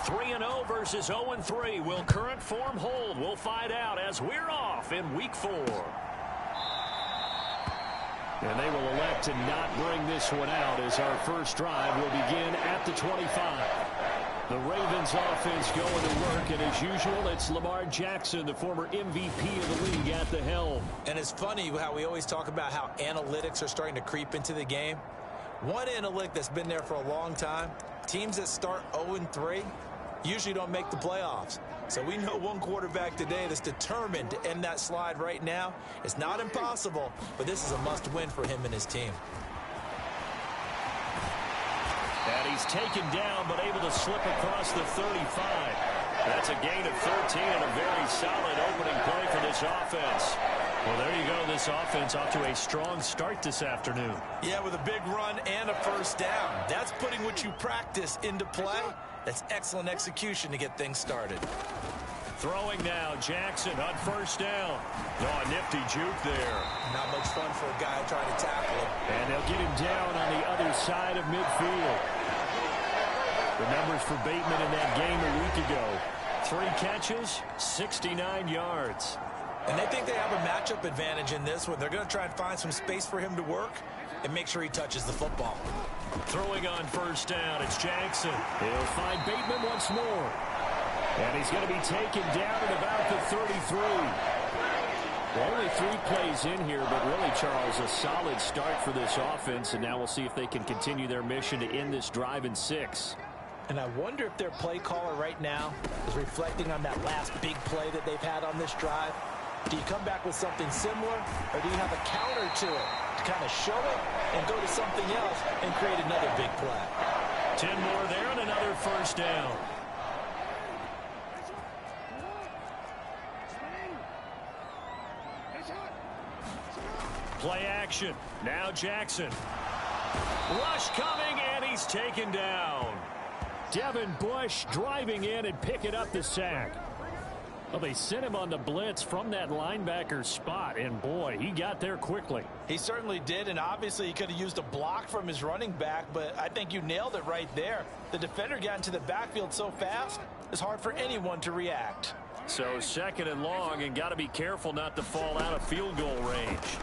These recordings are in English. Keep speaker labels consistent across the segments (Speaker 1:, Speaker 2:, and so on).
Speaker 1: 3-0 versus 0-3. Will current form hold? We'll find out as we're off in Week 4. And they will elect to not bring this one out as our first drive will begin at the 25. The Ravens offense going to work, and as usual, it's Lamar Jackson, the former MVP of the league, at the helm.
Speaker 2: And it's funny how we always talk about how analytics are starting to creep into the game. One analytic that's been there for a long time, teams that start 0-3 usually don't make the playoffs. So we know one quarterback today that's determined to end that slide right now. It's not impossible, but this is a must-win for him and his team.
Speaker 1: And he's taken down, but able to slip across the 35. That's a gain of 13 and a very solid opening play for this offense. Well, there you go. This offense off to a strong start this afternoon.
Speaker 2: Yeah, with a big run and a first down. That's putting what you practice into play. That's excellent execution to get things started.
Speaker 1: Throwing now, Jackson on first down. Oh, a nifty juke there.
Speaker 2: Not much fun for a guy trying to tackle him.
Speaker 1: And they'll get him down on the other side of midfield. The numbers for Bateman in that game a week ago. 3 catches, 69 yards.
Speaker 2: And they think they have a matchup advantage in this one. They're going to try and find some space for him to work and make sure he touches the football.
Speaker 1: Throwing on first down, it's Jackson. He'll find Bateman once more. And he's going to be taken down at about the 33. Well, only 3 plays in here, but really, Charles, a solid start for this offense. And now we'll see if they can continue their mission to end this drive in 6.
Speaker 2: And I wonder if their play caller right now is reflecting on that last big play that they've had on this drive. Do you come back with something similar, or do you have a counter to it to kind of show it and go to something else and create another big play?
Speaker 1: 10 more there and another first down. Play action. Now Jackson. Rush coming, and he's taken down. Devin Bush driving in and picking up the sack. Well, they sent him on the blitz from that linebacker spot, and boy, he got there quickly.
Speaker 2: He certainly did, and obviously he could have used a block from his running back, but I think you nailed it right there. The defender got into the backfield so fast, it's hard for anyone to react.
Speaker 1: So 2nd and long, and got to be careful not to fall out of field goal range.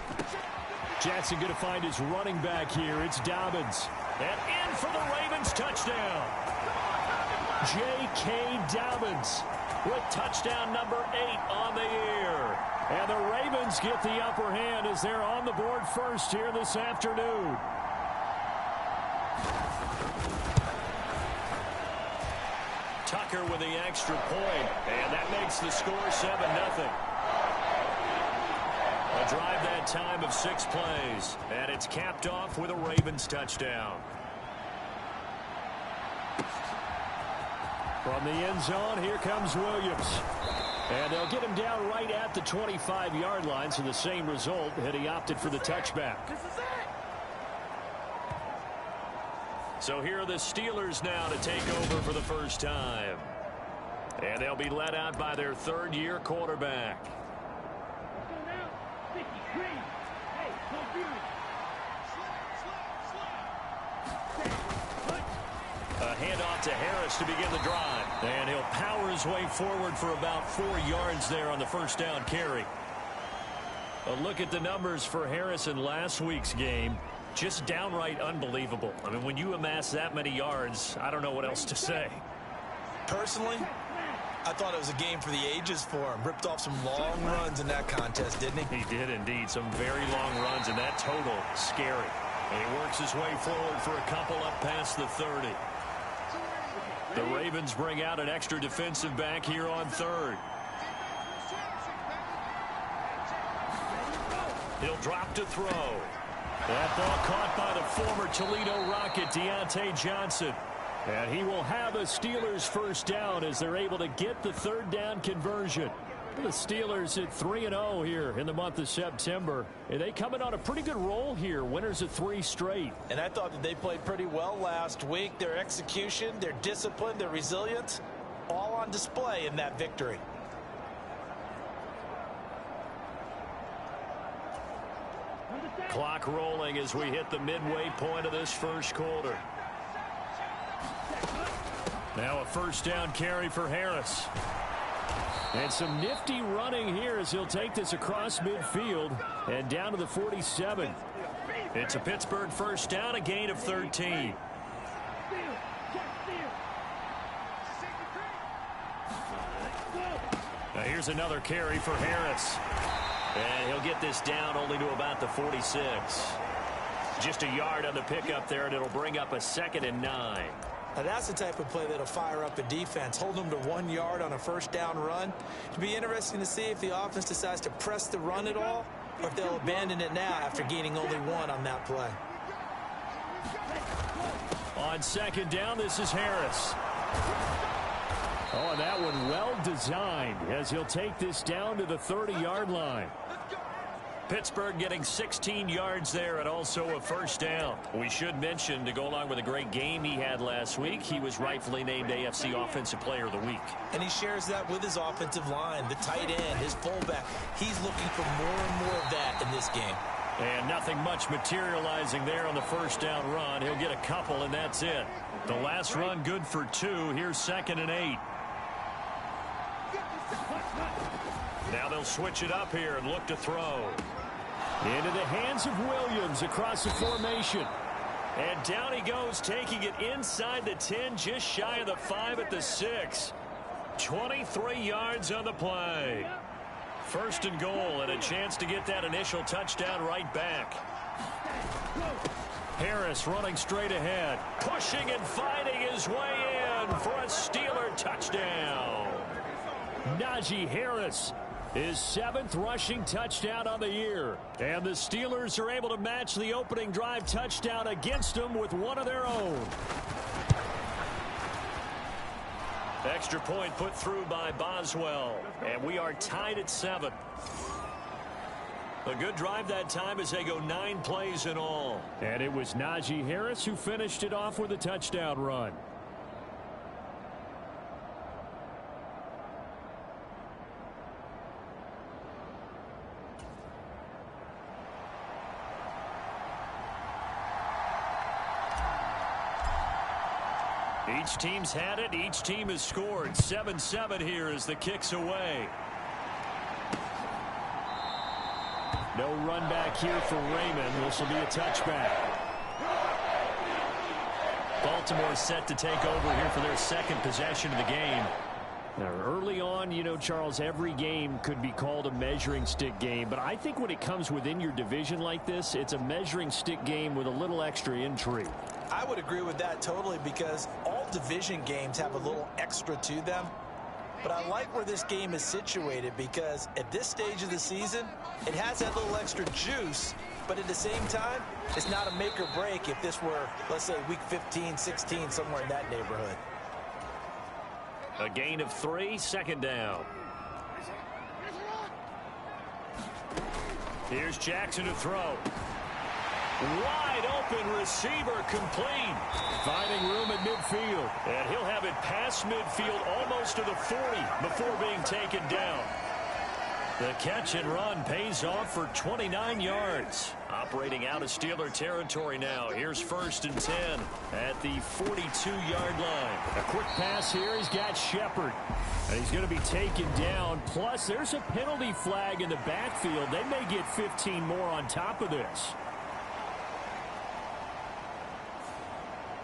Speaker 1: Jackson going to find his running back here. It's Dobbins. And in for the Ravens touchdown. J.K. Dobbins with touchdown number 8 on the year. And the Ravens get the upper hand as they're on the board first here this afternoon. Tucker with the extra point, and that makes the score 7-0. A drive that time of 6 plays, and it's capped off with a Ravens touchdown. From the end zone, here comes Williams. And they'll get him down right at the 25-yard line, so the same result, and he opted for the touchback. So here are the Steelers now to take over for the first time. And they'll be led out by their 3rd-year quarterback. A handoff to Harris to begin the drive. And he'll power his way forward for about 4 yards there on the first down carry. A look at the numbers for Harris in last week's game. Just downright unbelievable. I mean, when you amass that many yards, I don't know what else to say.
Speaker 2: Personally, I thought it was a game for the ages for him. Ripped off some long runs in that contest, didn't he?
Speaker 1: He did indeed. Some very long runs, and that total, scary. And he works his way forward for a couple up past the 30. The Ravens bring out an extra defensive back here on 3rd. He'll drop to throw. That ball caught by the former Toledo Rocket, Deontay Johnson. And he will have a Steelers first down as they're able to get the 3rd down conversion. The Steelers at 3-0 here in the month of September. And they coming on a pretty good roll here. Winners of 3 straight.
Speaker 2: And I thought that they played pretty well last week. Their execution, their discipline, their resilience, all on display in that victory.
Speaker 1: Clock rolling as we hit the midway point of this first quarter. Now a first down carry for Harris. And some nifty running here as he'll take this across midfield and down to the 47. It's a Pittsburgh first down, a gain of 13. Now here's another carry for Harris. And he'll get this down only to about the 46. Just a yard on the pickup there, and it'll bring up a 2nd and 9.
Speaker 2: Now that's the type of play that'll fire up a defense. Hold them to 1 yard on a first down run. It'll be interesting to see if the offense decides to press the run at all, or if they'll abandon it now after gaining only 1 on that play.
Speaker 1: On 2nd down, this is Harris. Oh, and that one well designed as he'll take this down to the 30-yard line. Pittsburgh getting 16 yards there and also a first down. We should mention, to go along with a great game he had last week, he was rightfully named AFC Offensive Player of the Week.
Speaker 2: And he shares that with his offensive line, the tight end, his fullback. He's looking for more and more of that in this game.
Speaker 1: And nothing much materializing there on the first down run. He'll get a couple, and that's it. The last run good for 2. Here's 2nd and 8. Now they'll switch it up here and look to throw. Into the hands of Williams across the formation. And down he goes, taking it inside the 10, just shy of the 5 at the 6. 23 yards on the play. 1st and goal, and a chance to get that initial touchdown right back. Harris running straight ahead, pushing and fighting his way in for a Steeler touchdown. Najee Harris, his 7th rushing touchdown on the year. And the Steelers are able to match the opening drive touchdown against them with one of their own. Extra point put through by Boswell. And we are tied at 7. A good drive that time as they go 9 plays in all. And it was Najee Harris who finished it off with a touchdown run. Each team's had it. Each team has scored. 7-7 here as the kick's away. No run back here for Raymond. This will be a touchback. Baltimore set to take over here for their 2nd possession of the game. Now, early on, you know, Charles, every game could be called a measuring stick game. But I think when it comes within your division like this, it's a measuring stick game with a little extra intrigue.
Speaker 2: I would agree with that totally, because all division games have a little extra to them. But I like where this game is situated, because at this stage of the season, it has that little extra juice. But at the same time, it's not a make or break if this were, let's say, week 15, 16, somewhere in that neighborhood.
Speaker 1: A gain of 3, 2nd down. Here's Jackson to throw. Wide open receiver, complete. Finding room at midfield. And he'll have it past midfield almost to the 40 before being taken down. The catch and run pays off for 29 yards. Operating out of Steeler territory now. Here's 1st and 10 at the 42-yard line. A quick pass here. He's got Shepard. And he's going to be taken down. Plus, there's a penalty flag in the backfield. They may get 15 more on top of this.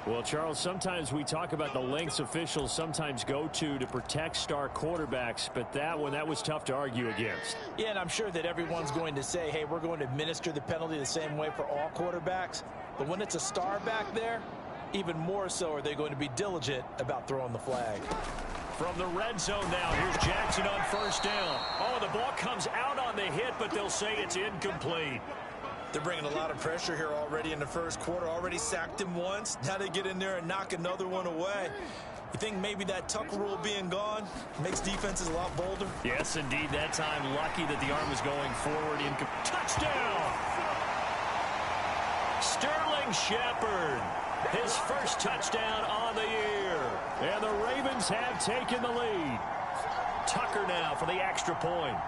Speaker 1: Well, Charles, sometimes we talk about the lengths officials sometimes go to protect star quarterbacks, but that was tough to argue against.
Speaker 2: Yeah, and I'm sure that everyone's going to say, hey, we're going to administer the penalty the same way for all quarterbacks. But when it's a star back there, even more so are they going to be diligent about throwing the flag.
Speaker 1: From the red zone now, here's Jackson on 1st down. Oh, the ball comes out on the hit, but they'll say it's incomplete.
Speaker 2: They're bringing a lot of pressure here already in the first quarter. Already sacked him once. Now they get in there and knock another one away. You think maybe that tuck rule being gone makes defenses a lot bolder?
Speaker 1: Yes, indeed. That time, lucky that the arm was going forward. Touchdown! Sterling Shepard. His first touchdown on the year. And the Ravens have taken the lead. Tucker now for the extra point.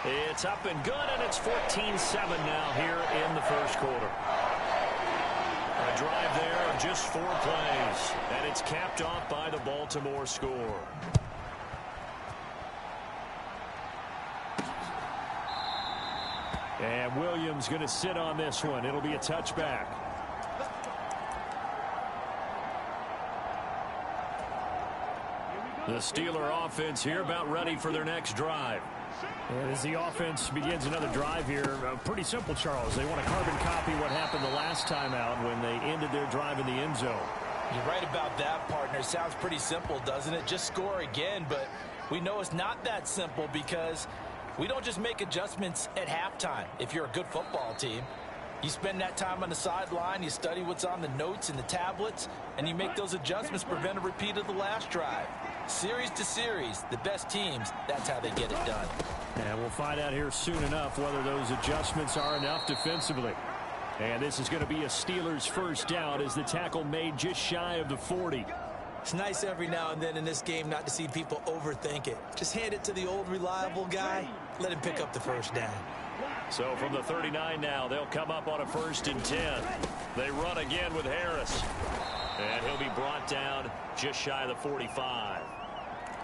Speaker 1: It's up and good, and it's 14-7 now here in the first quarter. A drive there of just 4 plays, and it's capped off by the Baltimore score. And Williams going to sit on this one. It'll be a touchback. The Steeler offense here about ready for their next drive.
Speaker 3: As the offense begins another drive here, pretty simple, Charles. They want to carbon copy what happened the last time out when they ended their drive in the end zone.
Speaker 2: You're right about that, partner. Sounds pretty simple, doesn't it? Just score again, but we know it's not that simple because we don't just make adjustments at halftime if you're a good football team. You spend that time on the sideline, you study what's on the notes and the tablets, and you make those adjustments to prevent a repeat of the last drive. Series to series, the best teams, that's how they get it done.
Speaker 3: And we'll find out here soon enough whether those adjustments are enough defensively. And this is going to be a Steelers first down as the tackle made just shy of the 40.
Speaker 2: It's nice every now and then in this game not to see people overthink it. Just hand it to the old reliable guy, let him pick up the first down.
Speaker 1: So from the 39 now, they'll come up on a 1st and 10. They run again with Harris. And he'll be brought down just shy of the 45.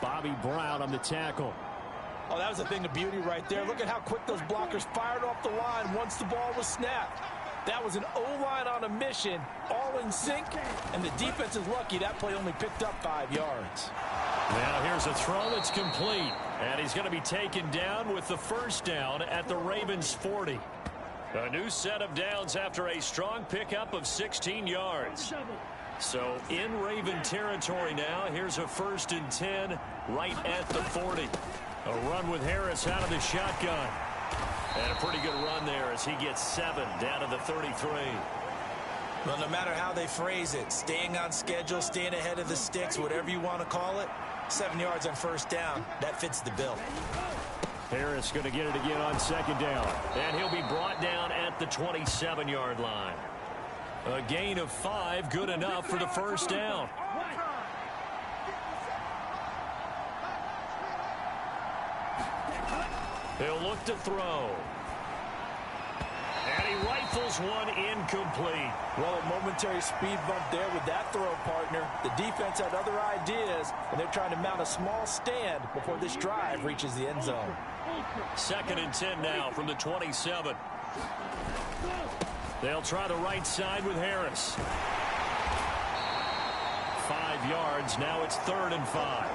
Speaker 3: Bobby Brown on the tackle.
Speaker 2: Oh, that was a thing of beauty right there. Look at how quick those blockers fired off the line once the ball was snapped. That was an O-line on a mission, all in sync, and the defense is lucky that play only picked up 5 yards.
Speaker 1: Now here's a throw that's complete, and he's going to be taken down with the first down at the Ravens 40. A new set of downs after a strong pickup of 16 yards. So in Raven territory now, here's a 1st and 10 right at the 40. A run with Harris out of the shotgun. And a pretty good run there as he gets 7 down to the 33.
Speaker 2: Well, no matter how they phrase it, staying on schedule, staying ahead of the sticks, whatever you want to call it, 7 yards on first down, that fits the bill.
Speaker 1: Harris going to get it again on 2nd down. And he'll be brought down at the 27-yard line. A gain of 5, good enough for the first down. He'll look to throw. And he rifles one incomplete.
Speaker 2: Well, a momentary speed bump there with that throw, partner. The defense had other ideas, and they're trying to mount a small stand before this drive reaches the end zone.
Speaker 1: 2nd and 10 now from the 27. They'll try the right side with Harris. 5 yards. Now it's 3rd and 5.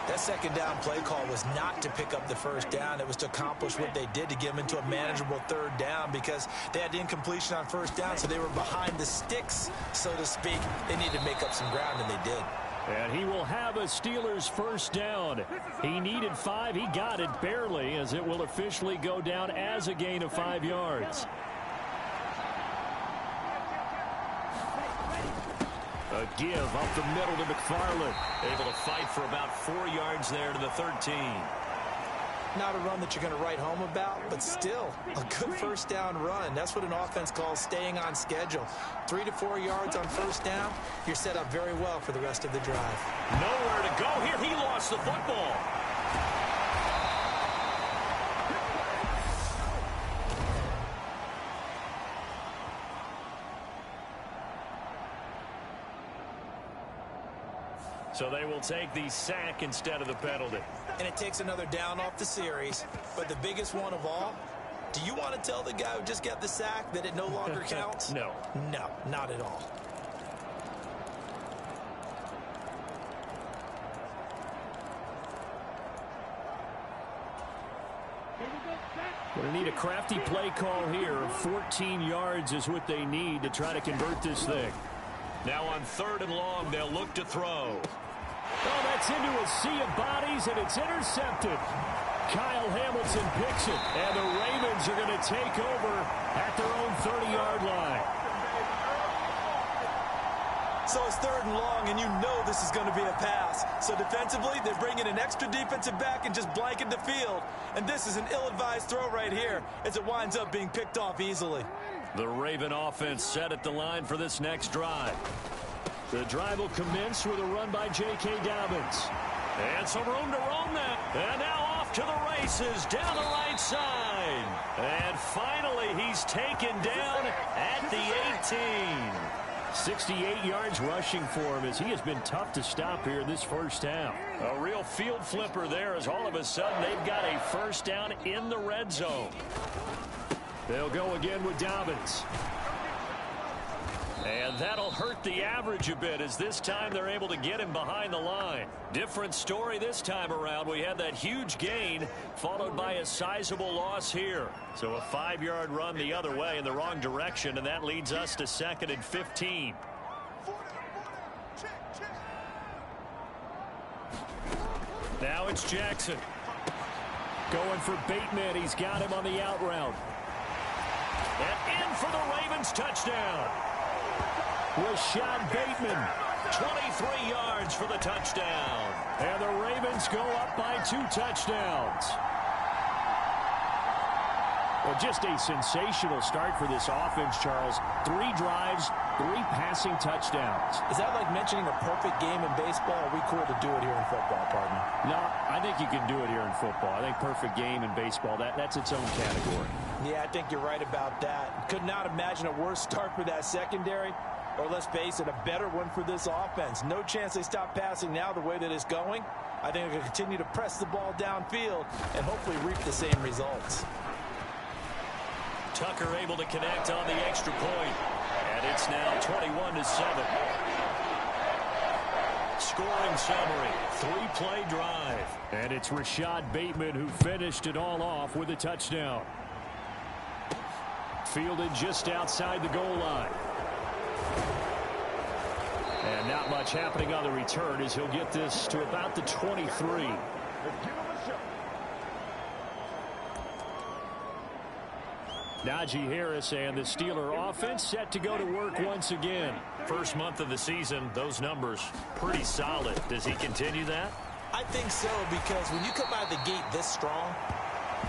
Speaker 2: That 2nd down play call was not to pick up the first down. It was to accomplish what they did to get them into a manageable 3rd down because they had incompletion on first down, so they were behind the sticks, so to speak. They needed to make up some ground, and they did.
Speaker 1: And he will have a Steelers first down. He needed 5. He got it barely as it will officially go down as a gain of 5 yards. A give up the middle to McFarland. Able to fight for about 4 yards there to the 13.
Speaker 2: Not a run that you're going to write home about, but still a good first down run. That's what an offense calls staying on schedule. 3 to 4 yards on first down. You're set up very well for the rest of the drive.
Speaker 1: Nowhere to go here. He lost the football. So they will take the sack instead of the penalty.
Speaker 2: And it takes another down off the series. But the biggest one of all, do you want to tell the guy who just got the sack that it no longer counts?
Speaker 1: No.
Speaker 2: No, not at all.
Speaker 1: Going to need a crafty play call here. 14 yards is what they need to try to convert this thing. Now on 3rd and long, they'll look to throw. Oh, that's into a sea of bodies, and it's intercepted. Kyle Hamilton picks it, and the Ravens are going to take over at their own 30-yard line.
Speaker 2: So it's 3rd and long, and you know this is going to be a pass. So defensively, they bring in an extra defensive back and just blanket the field. And this is an ill-advised throw right here as it winds up being picked off easily.
Speaker 1: The Raven offense set at the line for this next drive. The drive will commence with a run by J.K. Dobbins. And some room to roam that. And now off to the races down the right side. And finally, he's taken down at the 18.
Speaker 3: 68 yards rushing for him as he has been tough to stop here in this first half.
Speaker 1: A real field flipper there as all of a sudden they've got a first down in the red zone.
Speaker 3: They'll go again with Dobbins.
Speaker 1: And that'll hurt the average a bit as this time they're able to get him behind the line. Different story this time around. We had that huge gain followed by a sizable loss here. So a 5-yard run the other way in the wrong direction, and that leads us to 2nd and 15. Now it's Jackson.
Speaker 3: Going for Bateman. He's got him on the out route.
Speaker 1: And in for the Ravens touchdown.
Speaker 3: Rashad Bateman.
Speaker 1: 23 yards for the touchdown.
Speaker 3: And the Ravens go up by 2 touchdowns. Well, just a sensational start for this offense, Charles. 3 drives, 3 passing touchdowns.
Speaker 2: Is that like mentioning a perfect game in baseball? Are we cool to do it here in football, partner?
Speaker 3: No, I think you can do it here in football. I think perfect game in baseball, that's its own category.
Speaker 2: Yeah, I think you're right about that. Could not imagine a worse start for that secondary. Or let's face it, a better one for this offense. No chance they stop passing now the way that it's going. I think they're going to continue to press the ball downfield and hopefully reap the same results.
Speaker 1: Tucker able to connect on the extra point. And it's now 21-7. Scoring summary, 3-play drive.
Speaker 3: And it's Rashad Bateman who finished it all off with a touchdown. Fielded just outside the goal line. And not much happening on the return as he'll get this to about the 23. Najee Harris and the Steeler offense set to go to work once again.
Speaker 1: First month of the season, those numbers pretty solid. Does he continue that?
Speaker 2: I think so, because when you come out of the gate this strong,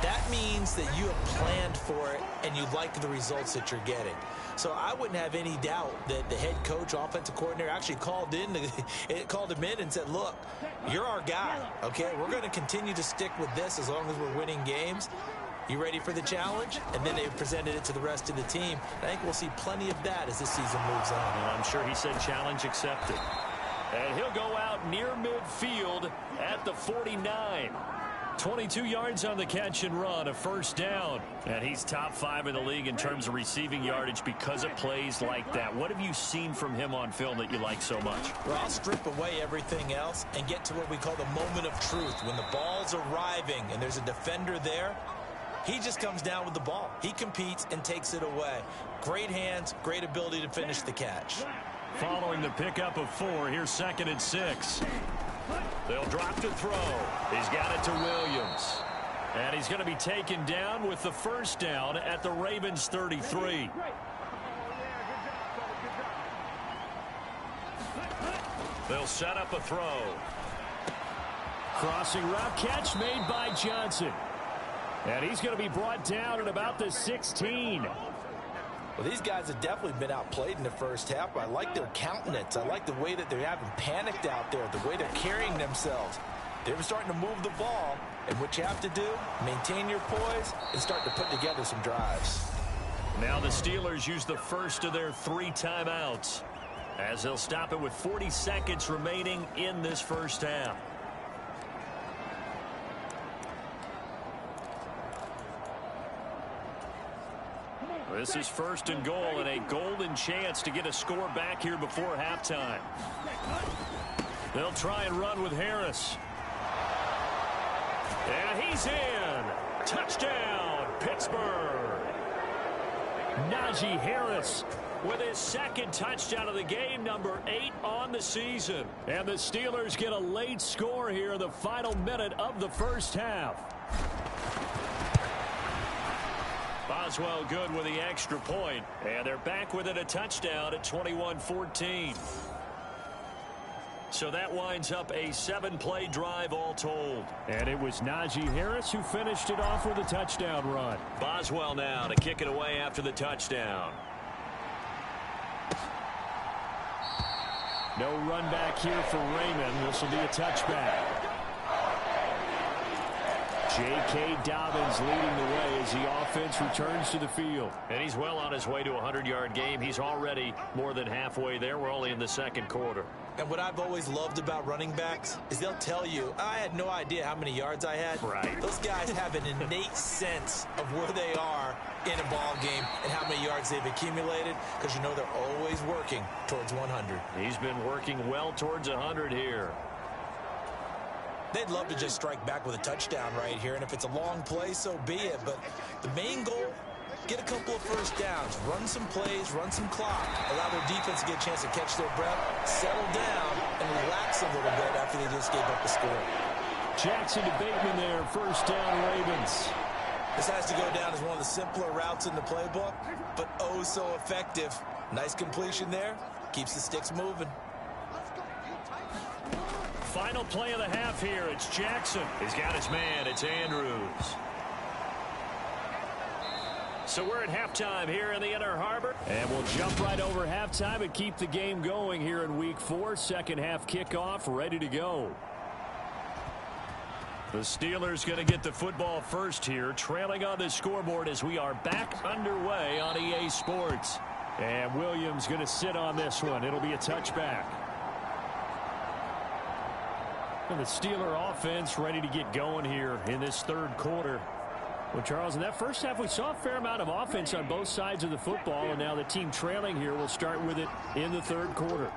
Speaker 2: that means that you have planned for it and you like the results that you're getting. So I wouldn't have any doubt that the head coach, offensive coordinator, actually called him in and said, look, you're our guy, okay? We're going to continue to stick with this as long as we're winning games. You ready for the challenge? And then they presented it to the rest of the team. I think we'll see plenty of that as this season moves on.
Speaker 1: And I'm sure he said challenge accepted. And he'll go out near midfield at the 49. 22 yards on the catch and run, a first down. And he's top 5 in the league in terms of receiving yardage because of plays like that. What have you seen from him on film that you like so much?
Speaker 2: Well, I'll strip away everything else and get to what we call the moment of truth. When the ball's arriving and there's a defender there, he just comes down with the ball. He competes and takes it away. Great hands, great ability to finish the catch.
Speaker 1: Following the pickup of 4, here's 2nd and 6. They'll drop to throw. He's got it to Williams. And he's going to be taken down with the first down at the Ravens 33. They'll set up a throw.
Speaker 3: Crossing route catch made by Johnson. And he's going to be brought down at about the 16.
Speaker 2: Well, these guys have definitely been outplayed in the first half. I like their countenance. I like the way that they're having panicked out there, the way they're carrying themselves. They're starting to move the ball, and what you have to do, maintain your poise and start to put together some drives.
Speaker 1: Now the Steelers use the first of their 3 timeouts as they'll stop it with 40 seconds remaining in this first half. This is 1st and goal and a golden chance to get a score back here before halftime. They'll try and run with Harris. And he's in. Touchdown, Pittsburgh.
Speaker 3: Najee Harris
Speaker 1: with his 2nd touchdown of the game, number 8 on the season.
Speaker 3: And the Steelers get a late score here in the final minute of the first half.
Speaker 1: Boswell good with the extra point, and they're back within a touchdown at 21-14. So that winds up a 7-play drive all told.
Speaker 3: And it was Najee Harris who finished it off with a touchdown run.
Speaker 1: Boswell now to kick it away after the touchdown.
Speaker 3: No run back here for Raymond. This will be a touchback. J.K. Dobbins leading the way as the offense returns to the field.
Speaker 1: And he's well on his way to a 100-yard game. He's already more than halfway there. We're only in the second quarter.
Speaker 2: And what I've always loved about running backs is they'll tell you, I had no idea how many yards I had.
Speaker 1: Right.
Speaker 2: Those guys have an innate sense of where they are in a ball game and how many yards they've accumulated, because you know they're always working towards 100.
Speaker 1: He's been working well towards 100 here.
Speaker 2: They'd love to just strike back with a touchdown right here, and if it's a long play, so be it. But the main goal, get a couple of first downs, run some plays, run some clock, allow their defense to get a chance to catch their breath, settle down, and relax a little bit after they just gave up the score.
Speaker 3: Jackson to Bateman there, first down Ravens.
Speaker 2: This has to go down as one of the simpler routes in the playbook, but oh so effective. Nice completion there, keeps the sticks moving.
Speaker 1: Final play of the half here. It's Jackson. He's got his man. It's Andrews. So we're at halftime here in the Inner Harbor.
Speaker 3: And we'll jump right over halftime and keep the game going here in Week 4. Second half kickoff ready to go.
Speaker 1: The Steelers going to get the football first here, trailing on the scoreboard as we are back underway on EA Sports.
Speaker 3: And Williams going to sit on this one. It'll be a touchback. And the Steeler offense ready to get going here in this third quarter. Well, Charles, in that first half, we saw a fair amount of offense on both sides of the football, and now the team trailing here will start with it in the third quarter.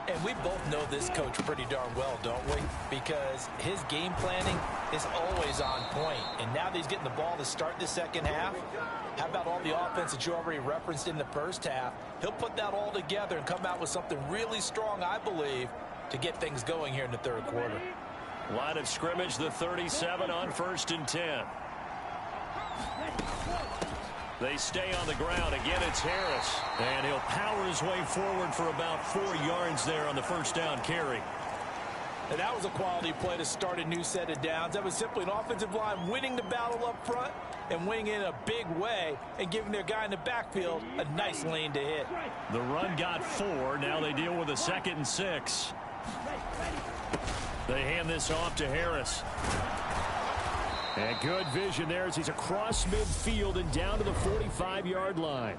Speaker 2: And we both know this coach pretty darn well, don't we? Because his game planning is always on point. And now that he's getting the ball to start the second half, how about all the offense that you already referenced in the first half? He'll put that all together and come out with something really strong, I believe, to get things going here in the third quarter.
Speaker 1: Line of scrimmage, the 37 on 1st and 10. They stay on the ground. Again, it's Harris.
Speaker 3: And he'll power his way forward for about 4 yards there on the first down carry.
Speaker 2: And that was a quality play to start a new set of downs. That was simply an offensive line winning the battle up front and winning it in a big way and giving their guy in the backfield a nice lane to hit.
Speaker 3: The run got 4. Now they deal with a 2nd and 6. They hand this off to Harris. And good vision there as he's across midfield and down to the 45-yard line.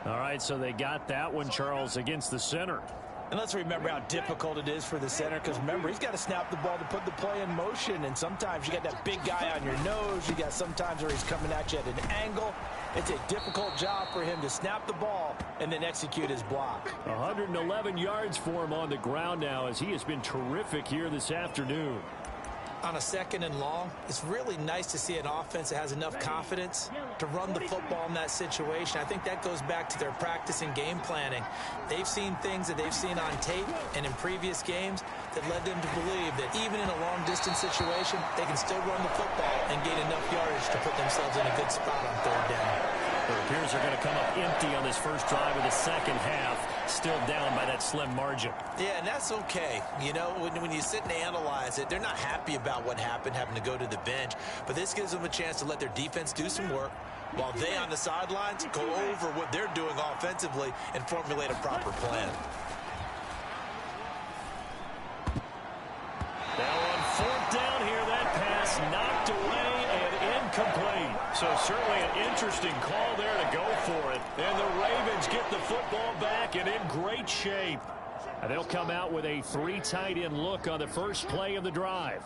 Speaker 3: All right, so they got that one, Charles, against the center.
Speaker 2: And let's remember how difficult it is for the center, because remember, he's got to snap the ball to put the play in motion, and sometimes you got that big guy on your nose. You got sometimes where he's coming at you at an angle. It's a difficult job for him to snap the ball and then execute his block.
Speaker 3: 111 yards for him on the ground now as he has been terrific here this afternoon.
Speaker 2: On a 2nd and long, it's really nice to see an offense that has enough confidence to run the football in that situation. I think that goes back to their practice and game planning. They've seen things that they've seen on tape and in previous games that led them to believe that even in a long-distance situation, they can still run the football and gain enough yardage to put themselves in a good spot on 3rd down.
Speaker 3: It appears they're going to come up empty on this first drive of the second half, still down by that slim margin.
Speaker 2: Yeah, and that's okay. You know, when you sit and analyze it, they're not happy about what happened, having to go to the bench. But this gives them a chance to let their defense do some work while they on the sidelines go over what they're doing offensively and formulate a proper plan.
Speaker 1: Now on 4th down here, that pass knocked away and incomplete. So certainly an interesting call there to go for it. And the Ravens get the football back and in great shape.
Speaker 3: And they'll come out with a 3 tight end look on the first play of the drive.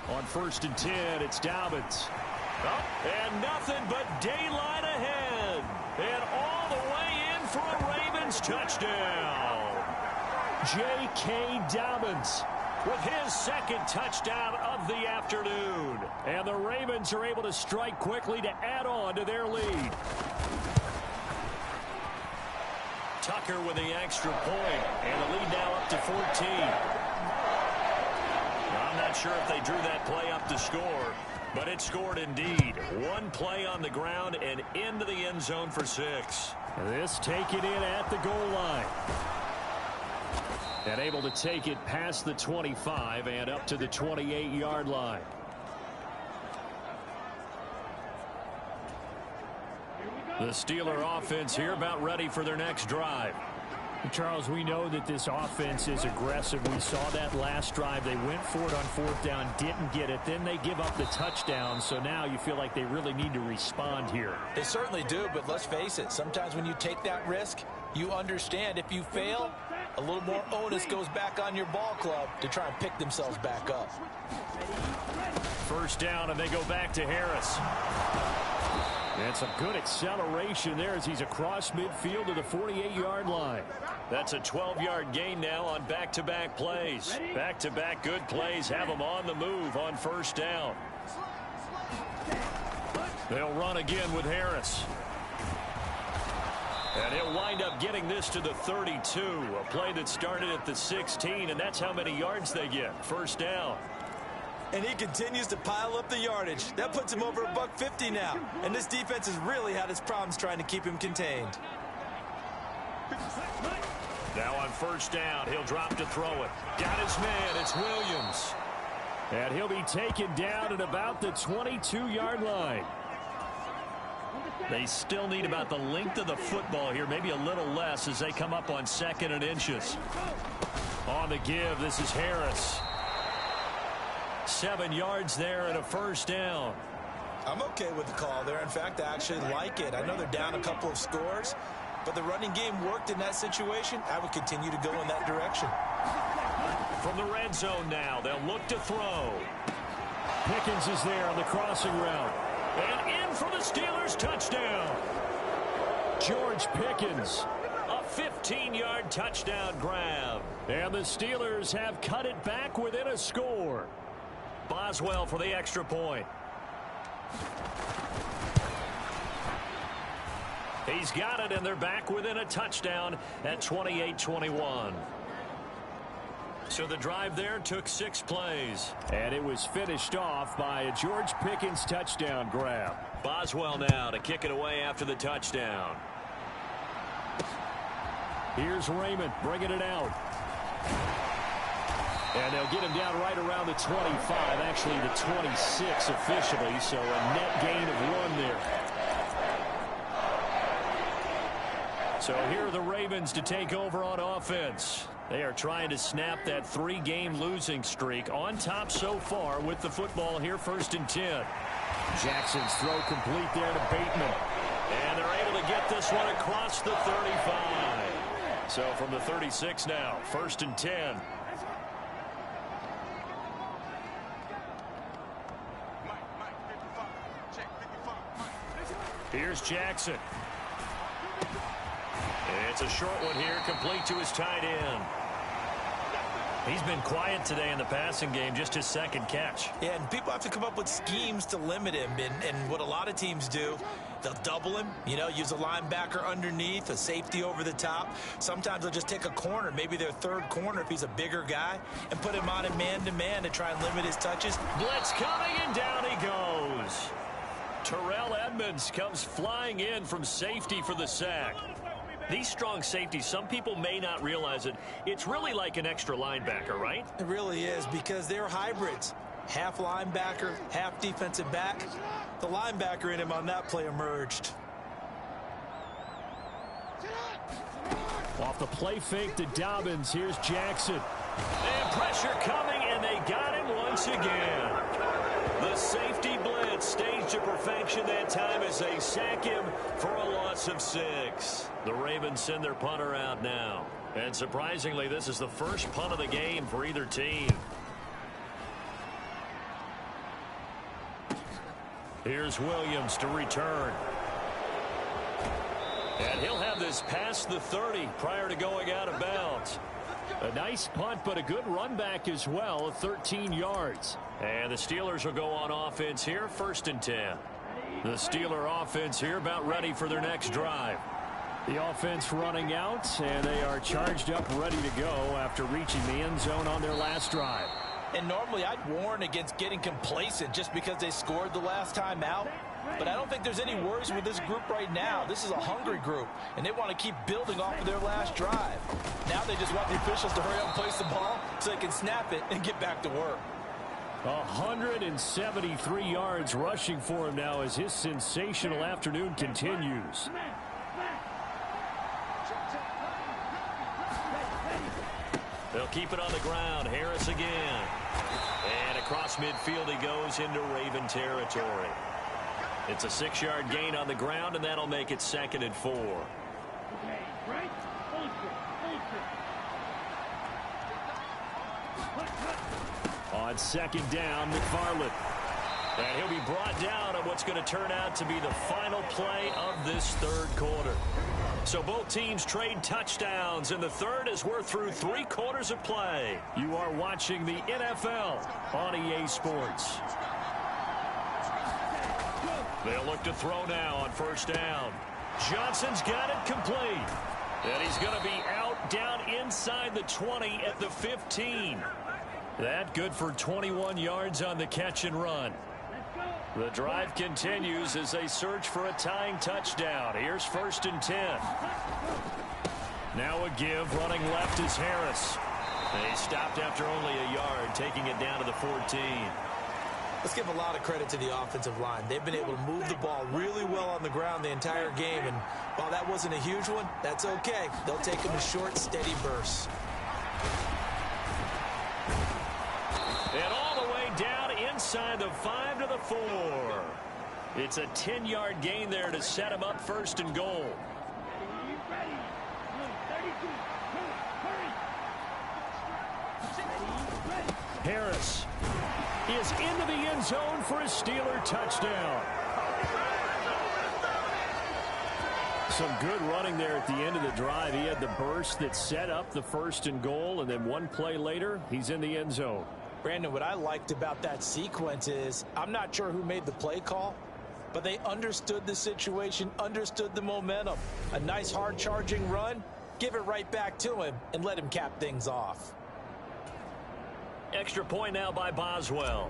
Speaker 3: On 1st and 10, it's Dobbins.
Speaker 1: Oh, and nothing but daylight ahead. And all the way in for a Ravens touchdown.
Speaker 3: J.K. Dobbins
Speaker 1: with his 2nd touchdown of the afternoon.
Speaker 3: And the Ravens are able to strike quickly to add on to their lead.
Speaker 1: Tucker with the extra point, and the lead now up to 14. I'm not sure if they drew that play up to score, but it scored indeed. 1 play on the ground and into the end zone for 6.
Speaker 3: This taken in at the goal line. And able to take it past the 25 and up to the 28-yard line.
Speaker 1: The Steeler offense here about ready for their next drive.
Speaker 3: Charles, we know that this offense is aggressive. We saw that last drive. They went for it on fourth down, didn't get it. Then they give up the touchdown. So now you feel like they really need to respond here.
Speaker 2: They certainly do, but let's face it. Sometimes when you take that risk, you understand if you fail, a little more onus goes back on your ball club to try and pick themselves back up.
Speaker 1: First down, and they go back to Harris.
Speaker 3: And some good acceleration there as he's across midfield to the 48-yard line.
Speaker 1: That's a 12-yard gain now on back-to-back plays. Back-to-back good plays have them on the move on first down. They'll run again with Harris. And he'll wind up getting this to the 32. A play that started at the 16, and that's how many yards they get. First down.
Speaker 2: And he continues to pile up the yardage. That puts him over $150 now. And this defense has really had its problems trying to keep him contained.
Speaker 1: Now on first down, he'll drop to throw it. Got his man, it's Williams.
Speaker 3: And he'll be taken down at about the 22-yard line.
Speaker 1: They still need about the length of the football here, maybe a little less as they come up on 2nd and inches. On the give, this is Harris. 7 yards there and a first down.
Speaker 2: I'm okay with the call there. In fact, I actually like it. I know they're down a couple of scores, but the running game worked in that situation. I would continue to go in that direction.
Speaker 1: From the red zone now, they'll look to throw.
Speaker 3: Pickens is there on the crossing route.
Speaker 1: And in for the Steelers touchdown.
Speaker 3: George Pickens.
Speaker 1: A 15-yard touchdown grab.
Speaker 3: And the Steelers have cut it back within a score.
Speaker 1: Boswell for the extra point. He's got it, and they're back within a touchdown at 28-21. So the drive there took 6 plays.
Speaker 3: And it was finished off by a George Pickens touchdown grab.
Speaker 1: Boswell now to kick it away after the touchdown.
Speaker 3: Here's Raymond bringing it out. And they'll get him down right around the 25, actually the 26 officially, so a net gain of 1 there.
Speaker 1: So here are the Ravens to take over on offense. They are trying to snap that 3-game losing streak. On top so far with the football here, 1st and 10.
Speaker 3: Jackson's throw complete there to Bateman.
Speaker 1: And they're able to get this one across the 35. So from the 36 now, 1st and 10. Here's Jackson. It's a short one here, complete to his tight end. He's been quiet today in the passing game, just his 2nd catch.
Speaker 2: Yeah, and people have to come up with schemes to limit him. And what a lot of teams do, they'll double him, use a linebacker underneath, a safety over the top. Sometimes they'll just take a corner, maybe their 3rd corner if he's a bigger guy, and put him on a man-to-man to try and limit his touches.
Speaker 1: Blitz coming, and down he goes. Terrell Edmonds comes flying in from safety for the sack. These strong safeties, some people may not realize it. It's really like an extra linebacker, right?
Speaker 2: It really is, because they're hybrids. Half linebacker, half defensive back. The linebacker in him on that play emerged.
Speaker 3: Off the play fake to Dobbins. Here's Jackson.
Speaker 1: And pressure coming, and they got him once again. The safety blitz staged to perfection that time as they sack him for a loss of 6. The Ravens send their punter out now. And surprisingly, this is the first punt of the game for either team. Here's Williams to return. And he'll have this past the 30 prior to going out of bounds.
Speaker 3: A nice punt, but a good run back as well of 13 yards.
Speaker 1: And the Steelers will go on offense here, 1st and 10. The Steeler offense here about ready for their next drive.
Speaker 3: The offense running out, and they are charged up, ready to go after reaching the end zone on their last drive.
Speaker 2: And normally I'd warn against getting complacent just because they scored the last time out. But I don't think there's any worries with this group right now. This is a hungry group, and they want to keep building off of their last drive. Now they just want the officials to hurry up and place the ball so they can snap it and get back to work.
Speaker 3: 173 yards rushing for him now as his sensational afternoon continues.
Speaker 1: They'll keep it on the ground. Harris again. And across midfield he goes into Raven territory. It's a 6-yard gain on the ground, and that'll make it 2nd and 4.
Speaker 3: On 2nd down, McFarland.
Speaker 1: And he'll be brought down on what's going to turn out to be the final play of this 3rd quarter. So both teams trade touchdowns, and the 3rd as we're through 3 quarters of play.
Speaker 3: You are watching the NFL on EA Sports.
Speaker 1: They'll look to throw now on 1st down. Johnson's got it complete. And he's going to be out down inside the 20 at the 15. That good for 21 yards on the catch and run. The drive continues as they search for a tying touchdown. Here's 1st and 10. Now a give. Running left is Harris. They stopped after only a yard, taking it down to the 14.
Speaker 2: Let's give a lot of credit to the offensive line. They've been able to move the ball really well on the ground the entire game, and while that wasn't a huge one, that's okay. They'll take them in short, steady bursts.
Speaker 1: And all the way down inside the 5 to the 4. It's a 10-yard gain there to set him up 1st and goal.
Speaker 3: Harris is into the end zone for a Steeler touchdown. Some good running there at the end of the drive. He had the burst that set up the 1st and goal, and then one play later, he's in the end zone.
Speaker 2: Brandon, what I liked about that sequence is I'm not sure who made the play call, but they understood the situation, understood the momentum. A nice hard charging run, give it right back to him, and let him cap things off.
Speaker 1: Extra point now by Boswell.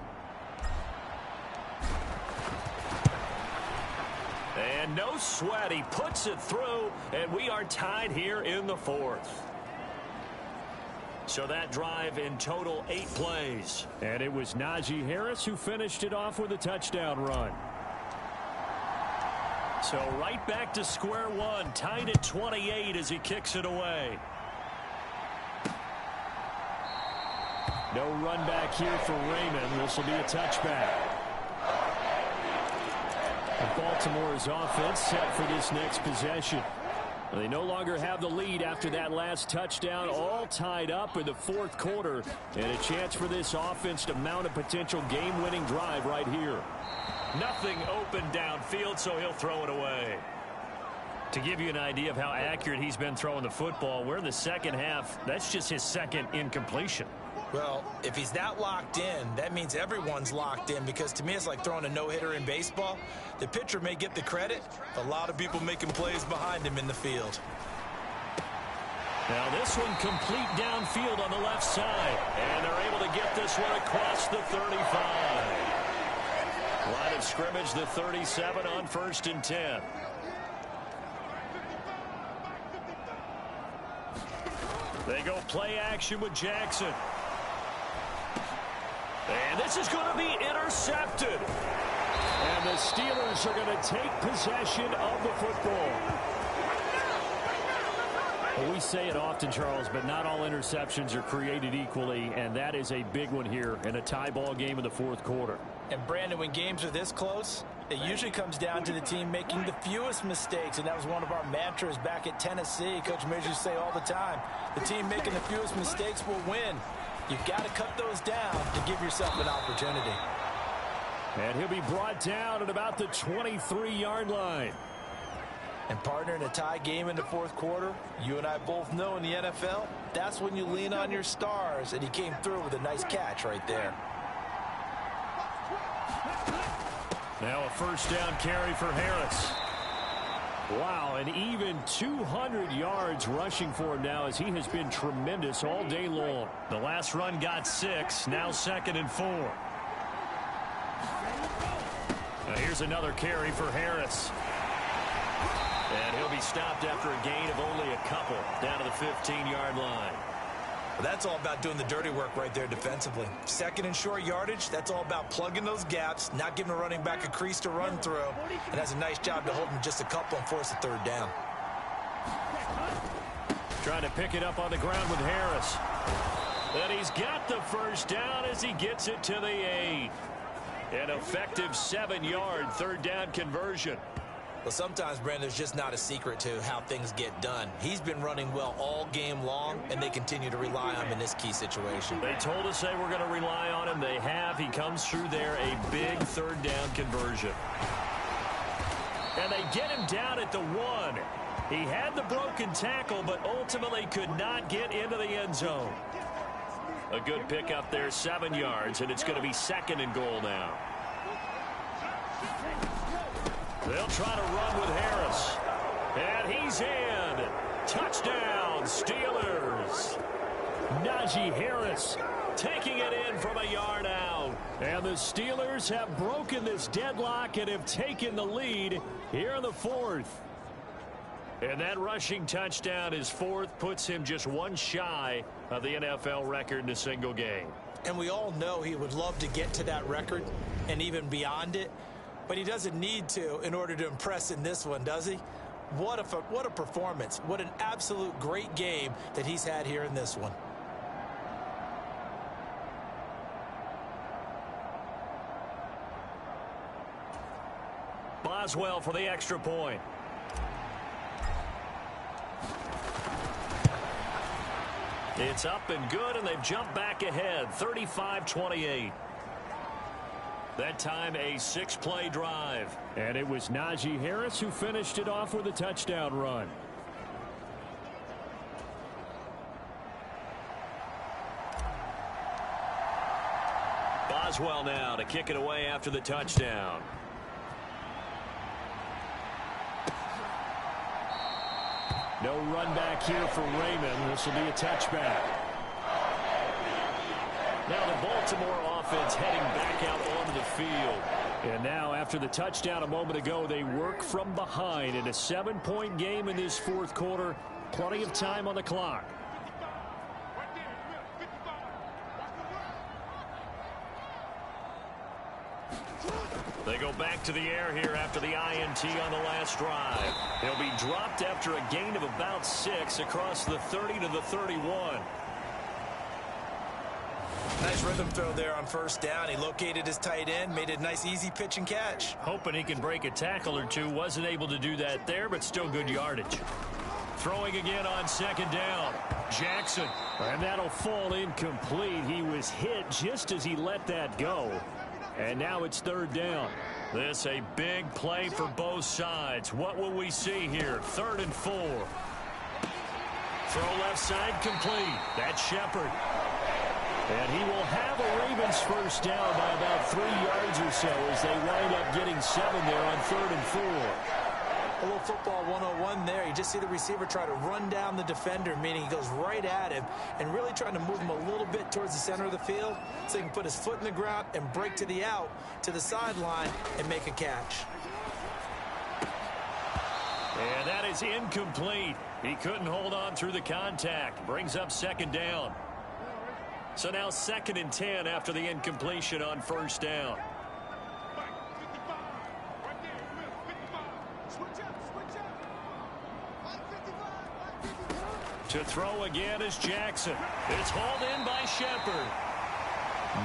Speaker 1: And no sweat. He puts it through, and we are tied here in the 4th. So that drive in total 8 plays.
Speaker 3: And it was Najee Harris who finished it off with a touchdown run.
Speaker 1: So right back to square one, tied at 28 as he kicks it away.
Speaker 3: No run back here for Raymond. This will be a touchback. Baltimore's offense set for this next possession. They no longer have the lead after that last touchdown, all tied up in the 4th quarter, and a chance for this offense to mount a potential game-winning drive right here.
Speaker 1: Nothing open downfield, so he'll throw it away. To give you an idea of how accurate he's been throwing the football, we're in the 2nd half. That's just his 2nd incompletion.
Speaker 2: Well, if he's that locked in, that means everyone's locked in, because to me it's like throwing a no-hitter in baseball. The pitcher may get the credit, a lot of people making plays behind him in the field.
Speaker 1: Now this one complete downfield on the left side, and they're able to get this one across the 35. Line of scrimmage, the 37 on 1st and 10. They go play action with Jackson. And this is going to be intercepted.
Speaker 3: And the Steelers are going to take possession of the football. Well, we say it often, Charles, but not all interceptions are created equally, and that is a big one here in a tie ball game in the 4th quarter.
Speaker 2: And Brandon, when games are this close, it usually comes down to the team making the fewest mistakes, and that was one of our mantras back at Tennessee. Coach Mears used to say all the time, the team making the fewest mistakes will win. You've got to cut those down to give yourself an opportunity.
Speaker 3: And he'll be brought down at about the 23-yard line.
Speaker 2: And partner, in a tie game in the 4th quarter, you and I both know in the NFL, that's when you lean on your stars, and he came through with a nice catch right there.
Speaker 1: Now a 1st down carry for Harris.
Speaker 3: Wow, and even 200 yards rushing for him now, as he has been tremendous all day long.
Speaker 1: The last run got 6, now 2nd and 4. Now here's another carry for Harris. And he'll be stopped after a gain of only a couple, down to the 15-yard line.
Speaker 2: Well, that's all about doing the dirty work right there defensively. Second and short yardage, that's all about plugging those gaps, not giving a running back a crease to run through, and has a nice job to hold him just a couple and force a third down.
Speaker 1: Trying to pick it up on the ground with Harris. And he's got the first down as he gets it to the 8. An effective 7-yard third down conversion.
Speaker 2: Well, sometimes, Brandon, there's just not a secret to how things get done. He's been running well all game long, and they continue to rely on him in this key situation.
Speaker 1: They told us they were going to rely on him. They have. He comes through there, a big third down conversion. And they get him down at the 1. He had the broken tackle, but ultimately could not get into the end zone. A good pickup there, 7 yards, and it's going to be 2nd and goal now. They'll try to run with Harris. And he's in. Touchdown, Steelers. Najee Harris taking it in from a yard out. And the Steelers have broken this deadlock and have taken the lead here in the 4th. And that rushing touchdown, his 4th, puts him just one shy of the NFL record in a single game.
Speaker 2: And we all know he would love to get to that record and even beyond it. But he doesn't need to in order to impress in this one, does he? What a performance. What an absolute great game that he's had here in this one.
Speaker 1: Boswell for the extra point. It's up and good, and they've jumped back ahead, 35-28. That time a 6-play drive.
Speaker 3: And it was Najee Harris who finished it off with a touchdown run.
Speaker 1: Boswell now to kick it away after the touchdown.
Speaker 3: No run back here for Raymond. This will be a touchback.
Speaker 1: Now the Baltimore offense heading back out onto the field.
Speaker 3: And now after the touchdown a moment ago, they work from behind in a 7-point game in this 4th quarter. Plenty of time on the clock.
Speaker 1: They go back to the air here after the INT on the last drive. He'll be dropped after a gain of about 6 across the 30 to the 31.
Speaker 2: Nice rhythm throw there on 1st down. He located his tight end, made a nice easy pitch and catch.
Speaker 1: Hoping he can break a tackle or two. Wasn't able to do that there, but still good yardage. Throwing again on 2nd down. Jackson.
Speaker 3: And that'll fall incomplete. He was hit just as he let that go. And now it's 3rd down.
Speaker 1: This a big play for both sides. What will we see here? 3rd and 4. Throw left side complete. That's Shepard.
Speaker 3: And he will have a Ravens first down by about 3 yards or so as they wind up getting 7 there on 3rd and 4.
Speaker 2: A little football 101 there. You just see the receiver try to run down the defender, meaning he goes right at him and really trying to move him a little bit towards the center of the field so he can put his foot in the ground and break to the out, to the sideline, and make a catch.
Speaker 1: And that is incomplete. He couldn't hold on through the contact. Brings up 2nd down. So now 2nd and 10 after the incompletion on 1st down. To throw again is Jackson. It's hauled in by Shepard.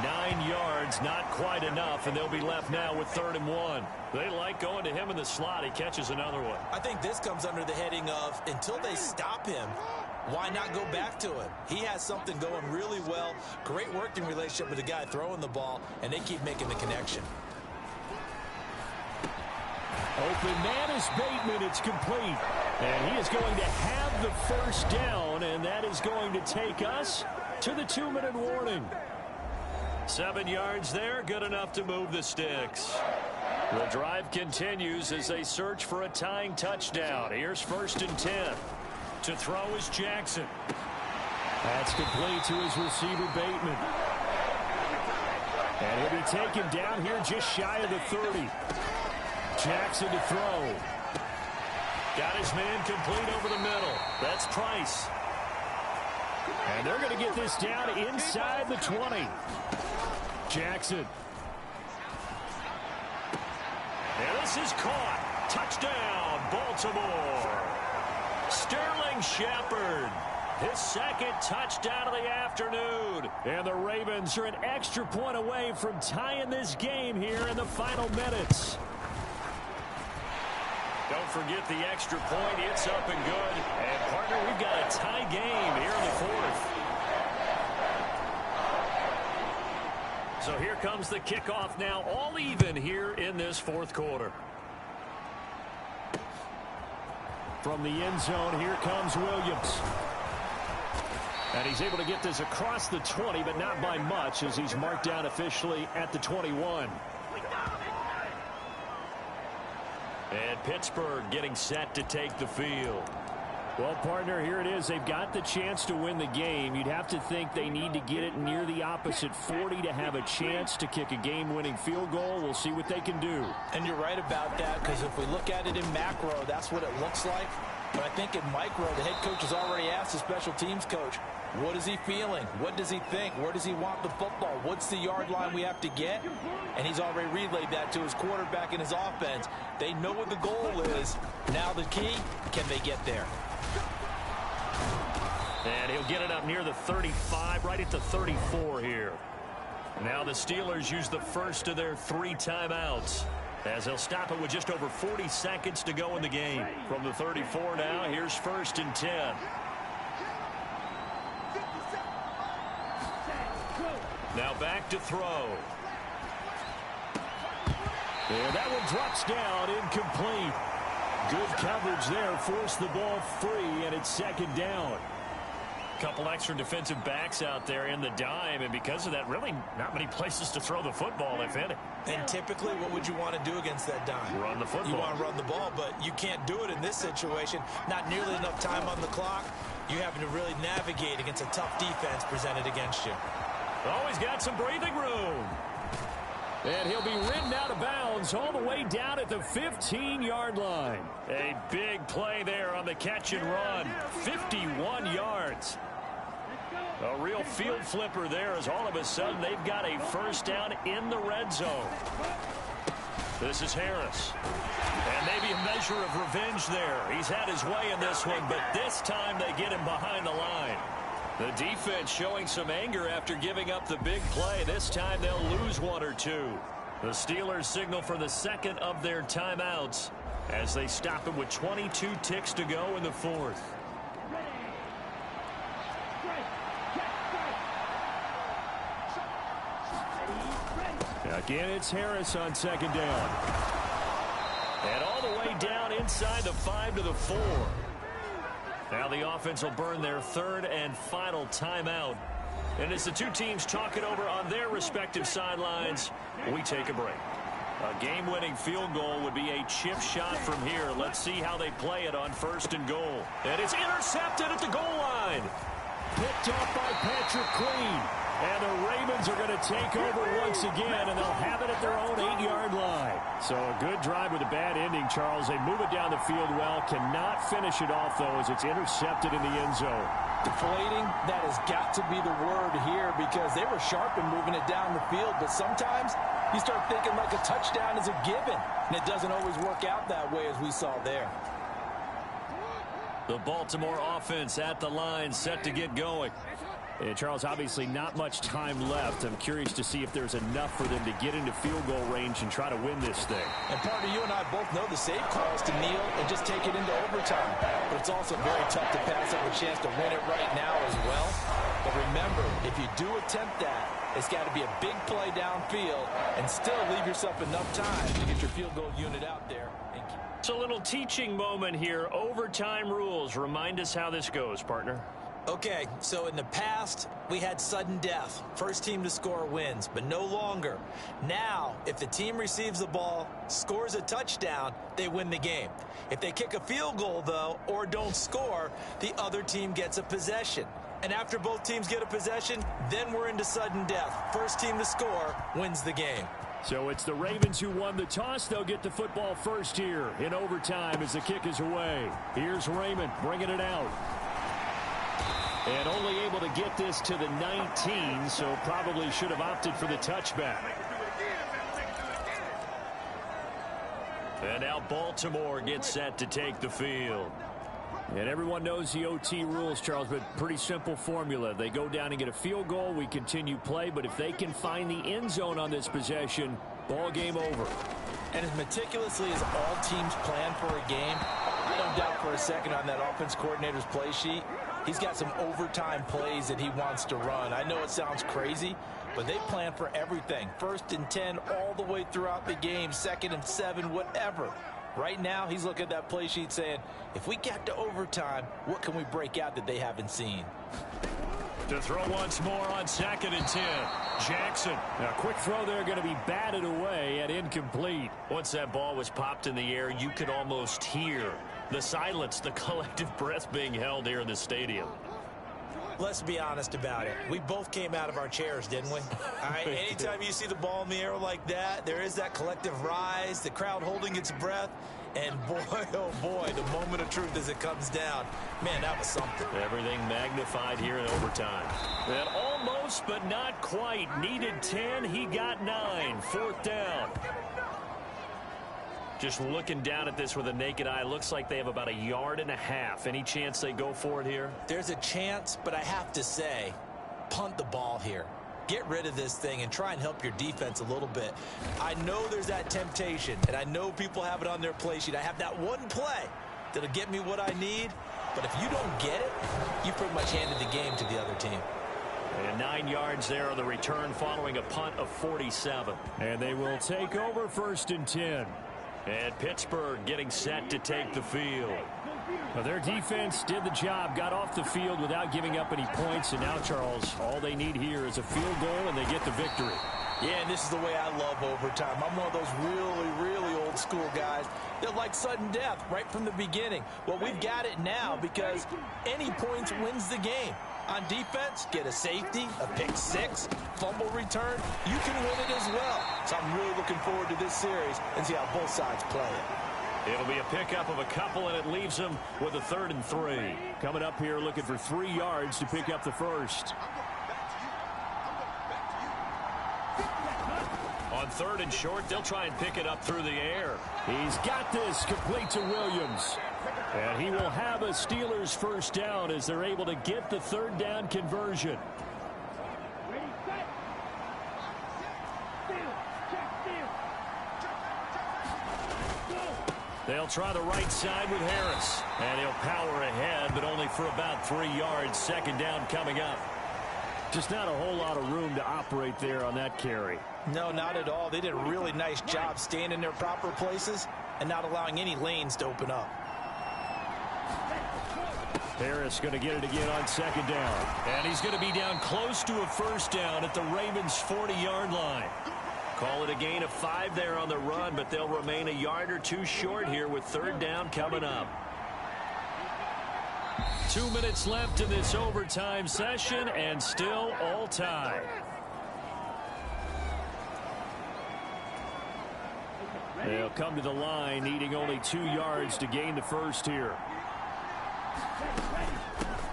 Speaker 1: 9 yards, not quite enough, and they'll be left now with 3rd and 1. They like going to him in the slot. He catches another one.
Speaker 2: I think this comes under the heading of until they stop him, why not go back to him? He has something going really well. Great working relationship with the guy throwing the ball, and they keep making the connection.
Speaker 3: Open man is Bateman. It's complete. And he is going to have the first down, and that is going to take us to the 2-minute warning.
Speaker 1: 7 yards there, good enough to move the sticks. The drive continues as they search for a tying touchdown. Here's 1st and 10. To throw is Jackson.
Speaker 3: That's complete to his receiver, Bateman. And he'll be taken down here just shy of the 30. Jackson to throw.
Speaker 1: Got his man complete over the middle. That's Price.
Speaker 3: And they're going to get this down inside the 20. Jackson. And this is caught. Touchdown, Baltimore. Sterling Shepard. His second touchdown of the afternoon. And the Ravens are an extra point away from tying this game here in the final minutes. Don't forget the extra point. It's up and good. And, partner, we've got a tie game here in the fourth. So here comes the kickoff now, all even here in this fourth quarter. From the end zone, here comes Williams. And he's able to get this across the 20, but not by much as he's marked down officially at the 21. And Pittsburgh getting set to take the field. Well, partner, here it is. They've got the chance to win the game. You'd have to think they need to get it near the opposite 40 to have a chance to kick a game-winning field goal. We'll see what they can do.
Speaker 2: And you're right about that, because if we look at it in macro, that's what it looks like. But I think in micro, the head coach has already asked the special teams coach, what is he feeling? What does he think? Where does he want the football? What's the yard line we have to get? And he's already relayed that to his quarterback and his offense. They know what the goal is. Now the key, can they get there?
Speaker 3: And he'll get it up near the 35, right at the 34 here. Now the Steelers use the first of their 3 timeouts, as they'll stop it with just over 40 seconds to go in the game. From the 34 now, here's 1st and 10. Now back to throw. And that one drops down, incomplete. Good coverage there, forced the ball free, and it's 2nd down. Couple extra defensive backs out there in the dime, and because of that, really not many places to throw the football, if any.
Speaker 2: And typically, what would you want to do against that dime?
Speaker 3: Run the football.
Speaker 2: You want to run the ball, but you can't do it in this situation. Not nearly enough time on the clock. You having to really navigate against a tough defense presented against you.
Speaker 3: Oh, he's got some breathing room. And he'll be ridden out of bounds all the way down at the 15-yard line. A big play there on the catch and run. 51 yards. A real field flipper there, as all of a sudden they've got a first down in the red zone. This is Harris. And maybe a measure of revenge there. He's had his way in this one, but this time they get him behind the line. The defense showing some anger after giving up the big play. This time they'll lose 1 or 2. The Steelers signal for the second of their timeouts as they stop it with 22 ticks to go in the fourth. Again, it's Harris on 2nd down. And all the way down inside the 5 to the 4. Now the offense will burn their 3rd and final timeout. And as the two teams talk it over on their respective sidelines, we take a break. A game-winning field goal would be a chip shot from here. Let's see how they play it on 1st and goal. And it's intercepted at the goal line. Picked off by Patrick Queen. And the Ravens are going to take over once again, and they'll have it at their own 8-yard line. So a good drive with a bad ending, Charles. They move it down the field well. Cannot finish it off, though, as it's intercepted in the end zone.
Speaker 2: Deflating, that has got to be the word here, because they were sharp in moving it down the field. But sometimes you start thinking like a touchdown is a given, and it doesn't always work out that way, as we saw there.
Speaker 3: The Baltimore offense at the line, set to get going. And Charles, obviously not much time left. I'm curious to see if there's enough for them to get into field goal range and try to win this thing.
Speaker 2: And partner, you and I both know the save calls to kneel and just take it into overtime. But it's also very tough to pass up a chance to win it right now as well. But remember, if you do attempt that, it's got to be a big play downfield and still leave yourself enough time to get your field goal unit out there.
Speaker 3: It's a little teaching moment here. Overtime rules. Remind us how this goes, partner.
Speaker 2: Okay, so in the past, we had sudden death. First team to score wins, but no longer. Now, if the team receives the ball, scores a touchdown, they win the game. If they kick a field goal, though, or don't score, the other team gets a possession. And after both teams get a possession, then we're into sudden death. First team to score wins the game.
Speaker 3: So it's the Ravens who won the toss. They'll get the football first here in overtime as the kick is away. Here's Raymond bringing it out.
Speaker 1: And only able to get this to the 19, so probably should have opted for the touchback. And now Baltimore gets set to take the field. And everyone knows the OT rules, Charles, but pretty simple formula. They go down and get a field goal, we continue play, but if they can find the end zone on this possession, ball game over.
Speaker 2: And as meticulously as all teams plan for a game, I don't doubt for a second on that offense coordinator's play sheet, he's got some overtime plays that he wants to run. I know it sounds crazy, but they plan for everything. 1st and 10 all the way throughout the game, 2nd and 7, whatever. Right now, he's looking at that play sheet saying, if we get to overtime, what can we break out that they haven't seen?
Speaker 1: To throw once more on 2nd and 10. Jackson.
Speaker 3: Now, quick throw there, going to be batted away and incomplete.
Speaker 1: Once that ball was popped in the air, you could almost hear the silence, the collective breath being held here in the stadium.
Speaker 2: Let's be honest about it. We both came out of our chairs, didn't we? All right, anytime you see the ball in the air like that, there is that collective rise, the crowd holding its breath, and boy, oh boy, the moment of truth as it comes down. Man, that was something.
Speaker 1: Everything magnified here in overtime. And almost, but not quite. Needed 10, he got 9. 4th down. Just looking down at this with a naked eye, looks like they have about 1.5 yards. Any chance they go for it here?
Speaker 2: There's a chance, but I have to say, punt the ball here. Get rid of this thing and try and help your defense a little bit. I know there's that temptation, and I know people have it on their play sheet. I have that one play that'll get me what I need, but if you don't get it, you pretty much handed the game to the other team.
Speaker 1: And 9 yards there on the return following a punt of 47.
Speaker 3: And they will take over 1st and 10.
Speaker 1: And Pittsburgh getting set to take the field.
Speaker 3: Well, their defense did the job, got off the field without giving up any points. And now, Charles, all they need here is a field goal, and they get the victory.
Speaker 2: Yeah, and this is the way I love overtime. I'm one of those really old school guys that like sudden death right from the beginning. Well, we've got it now because any points wins the game. On defense, get a safety, a pick 6, fumble return. You can win it as well. So I'm really looking forward to this series and see how both sides play it.
Speaker 1: It'll be a pickup of a couple, and it leaves them with a 3rd and 3.
Speaker 3: Coming up here looking for 3 yards to pick up the first.
Speaker 1: On 3rd and short, they'll try and pick it up through the air.
Speaker 3: He's got this complete to Williams. And he will have a Steelers 1st down as they're able to get the 3rd down conversion.
Speaker 1: They'll try the right side with Harris. And he'll power ahead, but only for about 3 yards. 2nd down coming up.
Speaker 3: Just not a whole lot of room to operate there on that carry.
Speaker 2: No, not at all. They did a really nice job staying in their proper places and not allowing any lanes to open up.
Speaker 3: Harris going to get it again on 2nd down.
Speaker 1: And he's going to be down close to a 1st down at the Ravens' 40-yard line. Call it a gain of 5 there on the run, but they'll remain a yard or 2 short here with 3rd down coming up. 2 minutes left in this overtime session, and still all tied.
Speaker 3: They'll come to the line, needing only 2 yards to gain the first here.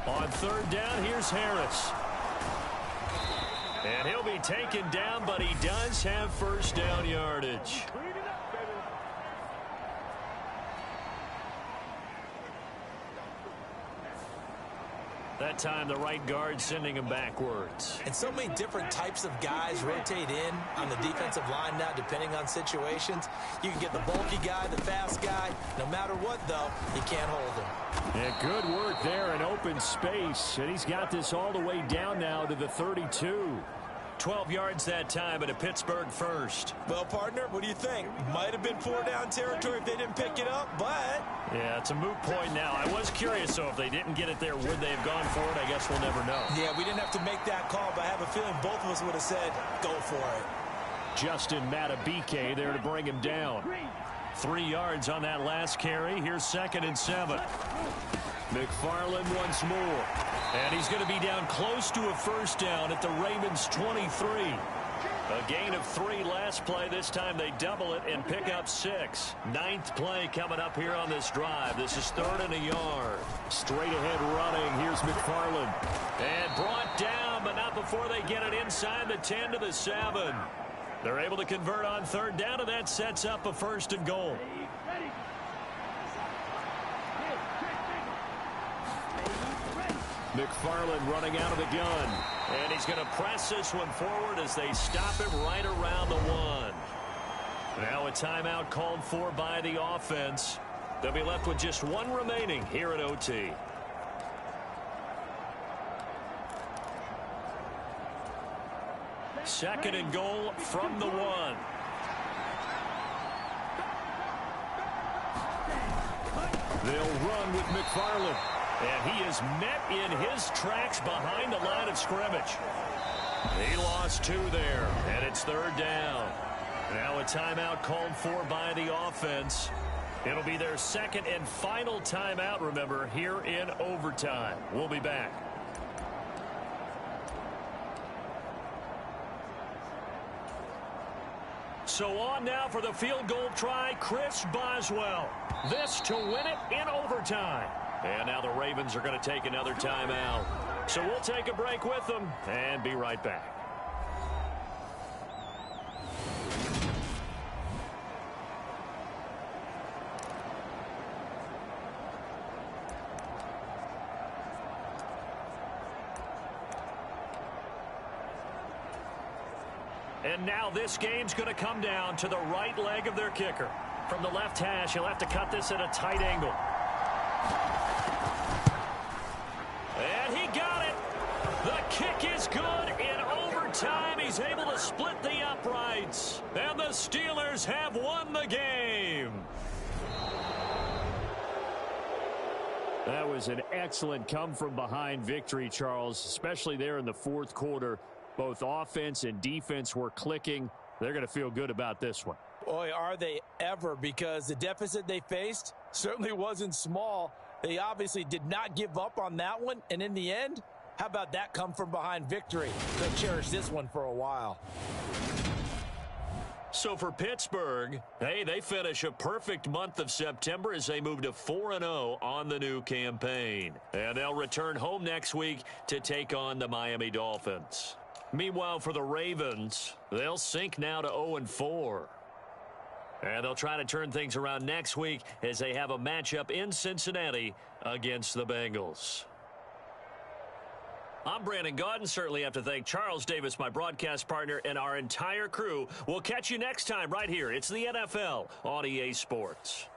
Speaker 1: On 3rd down, here's Harris. And he'll be taken down, but he does have 1st down yardage. That time, the right guard sending him backwards.
Speaker 2: And so many different types of guys rotate in on the defensive line now, depending on situations. You can get the bulky guy, the fast guy. No matter what, though, you can't hold him.
Speaker 3: Yeah, good work there in open space. And he's got this all the way down now to the 32.
Speaker 1: 12 yards that time at a Pittsburgh 1st.
Speaker 2: Well, partner, what do you think? Might have been 4 down territory if they didn't pick it up, but...
Speaker 1: Yeah, it's a moot point now. I was curious, so if they didn't get it there, would they have gone for it? I guess we'll never know.
Speaker 2: Yeah, we didn't have to make that call, but I have a feeling both of us would have said, go for it.
Speaker 3: Justin Matabike there to bring him down.
Speaker 1: 3 yards on that last carry. Here's 2nd and 7.
Speaker 3: McFarland once more.
Speaker 1: And he's going to be down close to a 1st down at the Ravens' 23. A gain of 3 last play. This time they double it and pick up 6. 9th play coming up here on this drive. This is 3rd and a yard. Straight ahead running. Here's McFarland. And brought down, but not before they get it inside the 10 to the 7. They're able to convert on 3rd down, and that sets up a 1st and goal. McFarland running out of the gun. And he's going to press this one forward as they stop him right around the 1. Now a timeout called for by the offense. They'll be left with just 1 remaining here at OT. Second and goal from the 1. They'll run with McFarland. And he is met in his tracks behind the line of scrimmage. He lost 2 there, and it's 3rd down. Now a timeout called for by the offense. It'll be their 2nd and final timeout, remember, here in overtime. We'll be back. So on now for the field goal try, Chris Boswell. This to win it in overtime. And now the Ravens are going to take another timeout. So we'll take a break with them and be right back. And now this game's going to come down to the right leg of their kicker. From the left hash, he'll have to cut this at a tight angle. And he got it. The kick is good in overtime. He's able to split the uprights. And the Steelers have won the game. That was an excellent come-from-behind victory, Charles, especially there in the 4th quarter. Both offense and defense were clicking. They're going to feel good about this one.
Speaker 2: Boy, are they ever, because the deficit they faced certainly wasn't small. They obviously did not give up on that one, and in the end, how about that come-from-behind victory? They'll cherish this one for a while.
Speaker 1: So for Pittsburgh, hey, they finish a perfect month of September as they move to 4-0 on the new campaign. And they'll return home next week to take on the Miami Dolphins. Meanwhile, for the Ravens, they'll sink now to 0-4. And they'll try to turn things around next week as they have a matchup in Cincinnati against the Bengals. I'm Brandon Gaudin. Certainly have to thank Charles Davis, my broadcast partner, and our entire crew. We'll catch you next time right here. It's the NFL on EA Sports.